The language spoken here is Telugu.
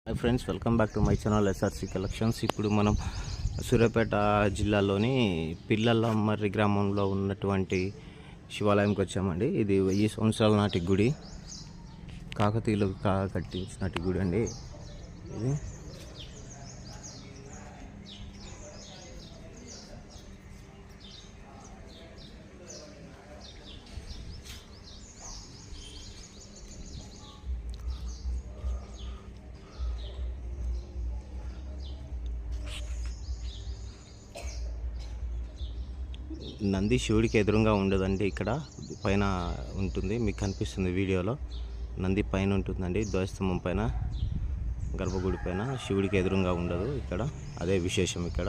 Hi friends, welcome back to my channel SRC collections. ఇప్పుడు మనం సూర్యాపేట జిల్లాలోని పిల్లలమర్రి గ్రామంలో ఉన్నటువంటి శివాలయంకి వచ్చామండి. ఇది 1000 సంవత్సరాల నాటి గుడి, కాకతీయులు కట్టించినటి గుడి అండి. ఇది నంది శివుడికి ఎదురుగా ఉండదండి, ఇక్కడ పైన ఉంటుంది. మీకు కనిపిస్తుంది వీడియోలో. నంది పైన ఉంటుందండి, ధ్వజస్తంభం పైన, గర్భగుడి పైన. శివుడికి ఎదురుగా ఉండదు ఇక్కడ, అదే విశేషం ఇక్కడ.